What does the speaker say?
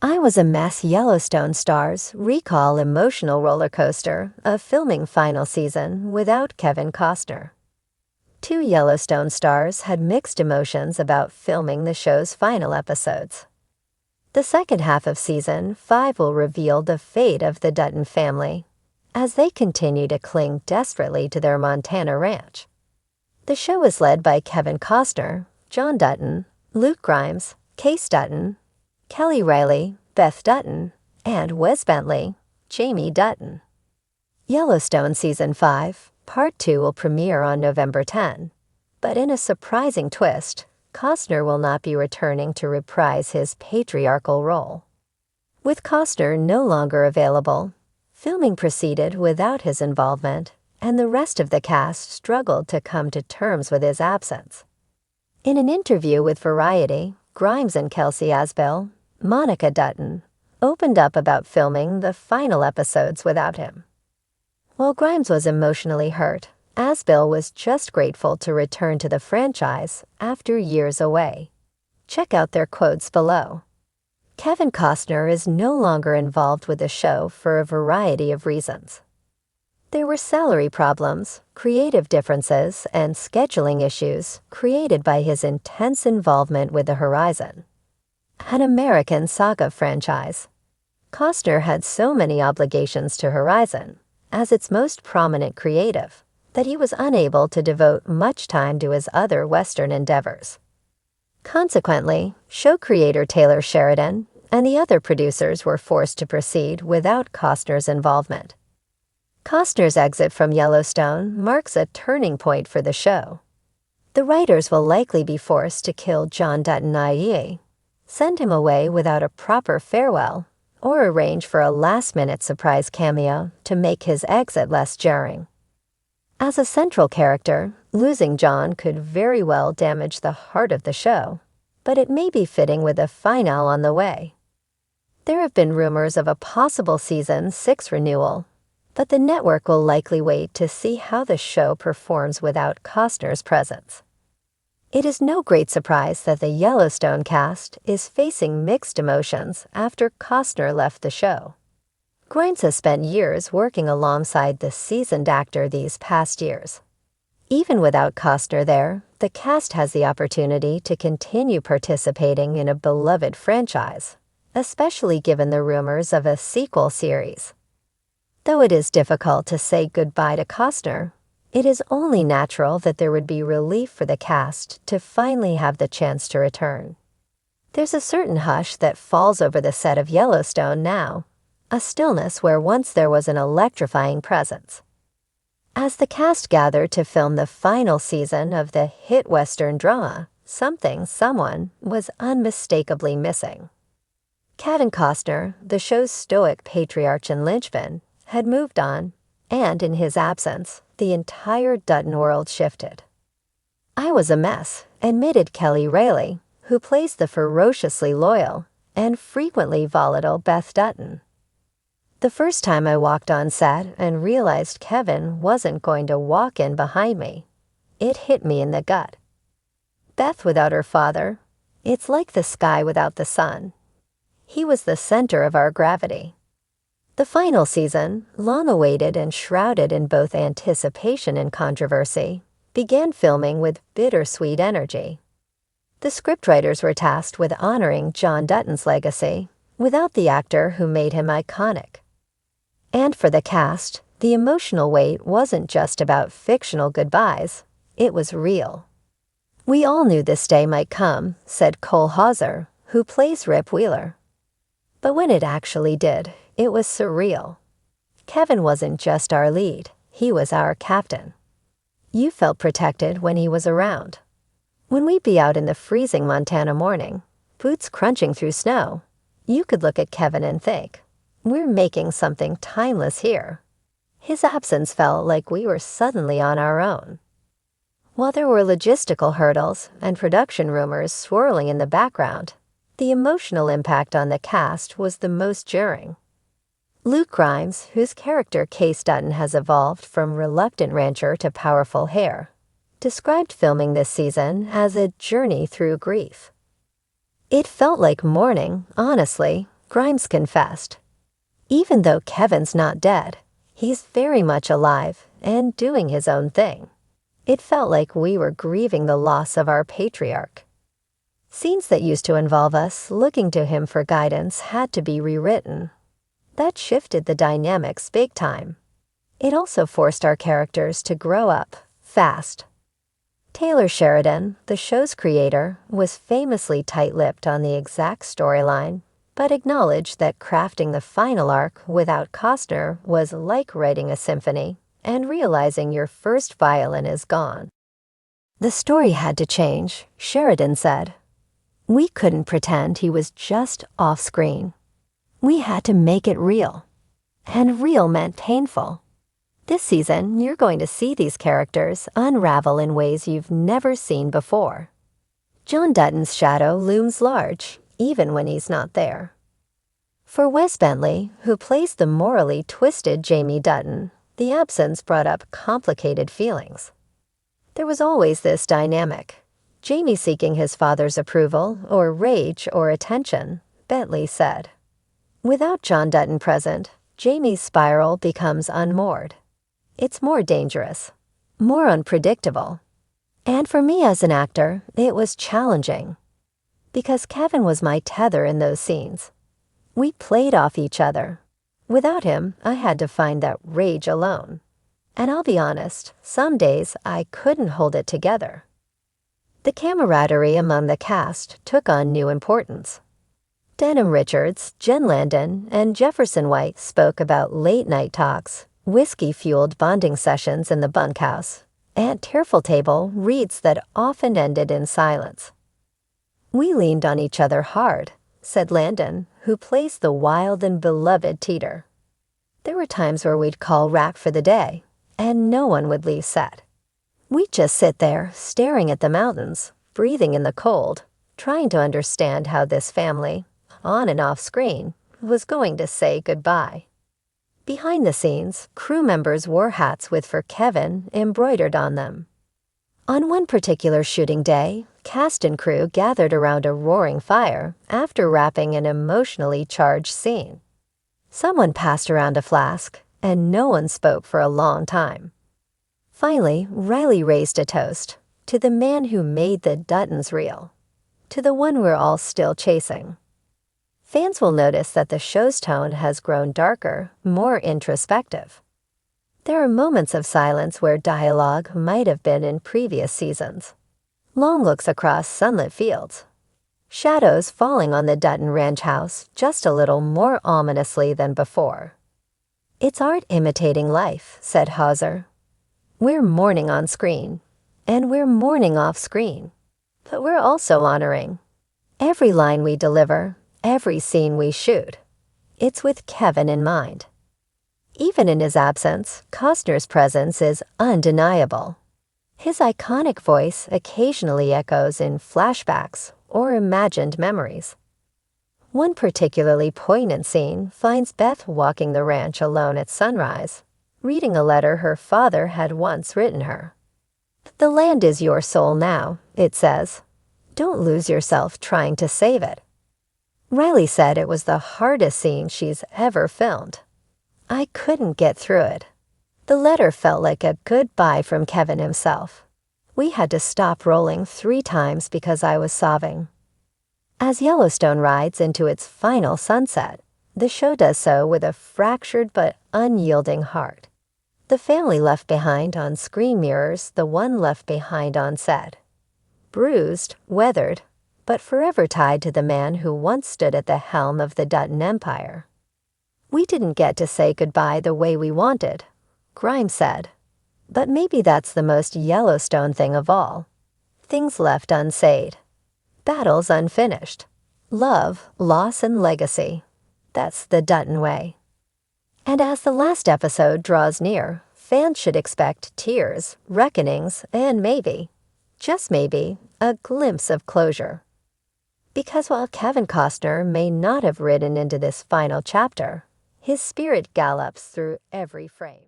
I was a mess. Yellowstone stars recall emotional roller coaster of filming final season without Kevin Costner. Two Yellowstone stars had mixed emotions about filming the show's final episodes. The second half of season 5 will reveal the fate of the Dutton family as they continue to cling desperately to their Montana ranch. The show is led by Kevin Costner, John Dutton, Luke Grimes, Case Dutton, Kelly Riley, Beth Dutton, and Wes Bentley, Jamie Dutton. Yellowstone Season 5, Part 2 will premiere on November 10, but in a surprising twist, Costner will not be returning to reprise his patriarchal role. With Costner no longer available, filming proceeded without his involvement, and the rest of the cast struggled to come to terms with his absence. In an interview with Variety, Grimes and Kelsey Asbell, Monica Dutton, opened up about filming the final episodes without him. While Grimes was emotionally hurt, Asbell was just grateful to return to the franchise after years away. Check out their quotes below. Kevin Costner is no longer involved with the show for a variety of reasons. There were salary problems, creative differences, and scheduling issues created by his intense involvement with the Horizon, an American saga franchise. Costner had so many obligations to Horizon, as its most prominent creative, that he was unable to devote much time to his other Western endeavors. Consequently, show creator Taylor Sheridan and the other producers were forced to proceed without Costner's involvement. Costner's exit from Yellowstone marks a turning point for the show. The writers will likely be forced to kill John Dutton i.e., send him away without a proper farewell, or arrange for a last-minute surprise cameo to make his exit less jarring. As a central character, losing John could very well damage the heart of the show, but it may be fitting with a finale on the way. There have been rumors of a possible Season 6 renewal, but the network will likely wait to see how the show performs without Costner's presence. It is no great surprise that the Yellowstone cast is facing mixed emotions after Costner left the show. Grimes has spent years working alongside the seasoned actor these past years. Even without Costner there, the cast has the opportunity to continue participating in a beloved franchise, especially given the rumors of a sequel series. Though it is difficult to say goodbye to Costner, it is only natural that there would be relief for the cast to finally have the chance to return. There's a certain hush that falls over the set of Yellowstone now, a stillness where once there was an electrifying presence. As the cast gathered to film the final season of the hit Western drama, someone was unmistakably missing. Kevin Costner, the show's stoic patriarch and linchpin, had moved on, and in his absence, the entire Dutton world shifted. I was a mess, admitted Kelly Riley, who plays the ferociously loyal and frequently volatile Beth Dutton. The first time I walked on set and realized Kevin wasn't going to walk in behind me, it hit me in the gut. Beth without her father, it's like the sky without the sun. He was the center of our gravity. The final season, long awaited and shrouded in both anticipation and controversy, began filming with bittersweet energy. The scriptwriters were tasked with honoring John Dutton's legacy without the actor who made him iconic. And for the cast, the emotional weight wasn't just about fictional goodbyes, it was real. We all knew this day might come, said Cole Hauser, who plays Rip Wheeler. But when it actually did, it was surreal. Kevin wasn't just our lead, he was our captain. You felt protected when he was around. When we'd be out in the freezing Montana morning, boots crunching through snow, you could look at Kevin and think, we're making something timeless here. His absence felt like we were suddenly on our own. While there were logistical hurdles and production rumors swirling in the background, the emotional impact on the cast was the most jarring. Luke Grimes, whose character Case Dutton has evolved from reluctant rancher to powerful heir, described filming this season as a journey through grief. It felt like mourning, honestly, Grimes confessed. Even though Kevin's not dead, he's very much alive and doing his own thing. It felt like we were grieving the loss of our patriarch. Scenes that used to involve us looking to him for guidance had to be rewritten. That shifted the dynamics big time. It also forced our characters to grow up fast. Taylor Sheridan, the show's creator, was famously tight-lipped on the exact storyline, but acknowledged that crafting the final arc without Costner was like writing a symphony and realizing your first violin is gone. The story had to change, Sheridan said. We couldn't pretend he was just off-screen. We had to make it real. And real meant painful. This season, you're going to see these characters unravel in ways you've never seen before. John Dutton's shadow looms large, even when he's not there. For Wes Bentley, who plays the morally twisted Jamie Dutton, the absence brought up complicated feelings. There was always this dynamic. Jamie seeking his father's approval, or rage, or attention, Bentley said. Without John Dutton present, Jamie's spiral becomes unmoored. It's more dangerous, more unpredictable. And for me as an actor, it was challenging. Because Kevin was my tether in those scenes. We played off each other. Without him, I had to find that rage alone. And I'll be honest, some days I couldn't hold it together. The camaraderie among the cast took on new importance. Denham Richards, Jen Landon, and Jefferson White spoke about late-night talks, whiskey-fueled bonding sessions in the bunkhouse, and tearful table reads that often ended in silence. We leaned on each other hard, said Landon, who plays the wild and beloved Teeter. There were times where we'd call rack for the day, and no one would leave set. We'd just sit there, staring at the mountains, breathing in the cold, trying to understand how this family, on and off screen, was going to say goodbye. Behind the scenes, crew members wore hats with "For Kevin" embroidered on them. On one particular shooting day, cast and crew gathered around a roaring fire after wrapping an emotionally charged scene. Someone passed around a flask, and no one spoke for a long time. Finally, Riley raised a toast to the man who made the Duttons real, to the one we're all still chasing. Fans will notice that the show's tone has grown darker, more introspective. There are moments of silence where dialogue might have been in previous seasons. Long looks across sunlit fields. Shadows falling on the Dutton ranch house just a little more ominously than before. It's art imitating life, said Hauser. We're mourning on screen, and we're mourning off screen, but we're also honoring. Every line we deliver, every scene we shoot, it's with Kevin in mind. Even in his absence, Costner's presence is undeniable. His iconic voice occasionally echoes in flashbacks or imagined memories. One particularly poignant scene finds Beth walking the ranch alone at sunrise, reading a letter her father had once written her. The land is your soul now, it says. Don't lose yourself trying to save it. Riley said it was the hardest scene she's ever filmed. I couldn't get through it. The letter felt like a goodbye from Kevin himself. We had to stop rolling 3 times because I was sobbing. As Yellowstone rides into its final sunset, the show does so with a fractured but unyielding heart. The family left behind on screen mirrors the one left behind on set. Bruised, weathered, but forever tied to the man who once stood at the helm of the Dutton Empire. We didn't get to say goodbye the way we wanted, Grimes said. But maybe that's the most Yellowstone thing of all. Things left unsaid. Battles unfinished. Love, loss, and legacy. That's the Dutton way. And as the last episode draws near, fans should expect tears, reckonings, and maybe, just maybe, a glimpse of closure. Because while Kevin Costner may not have ridden into this final chapter, his spirit gallops through every frame.